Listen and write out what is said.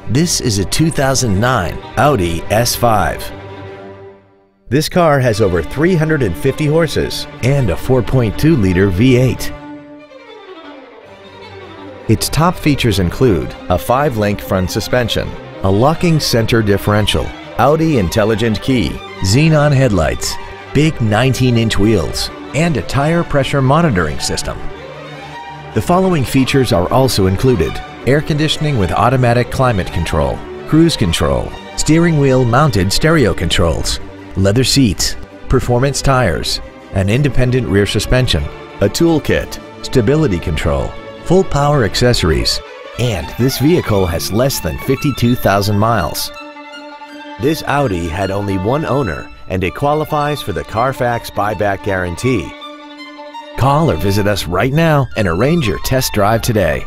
This is a 2009 Audi S5. This car has over 350 horses and a 4.2-liter V8. Its top features include a 5-link front suspension, a locking center differential, Audi Intelligent Key, xenon headlights, big 19-inch wheels, and a tire pressure monitoring system. The following features are also included: air conditioning with automatic climate control, cruise control, steering wheel mounted stereo controls, leather seats, performance tires, an independent rear suspension, a toolkit, stability control, full power accessories, and this vehicle has less than 52,000 miles. This Audi had only one owner and it qualifies for the Carfax buyback guarantee. Call or visit us right now and arrange your test drive today.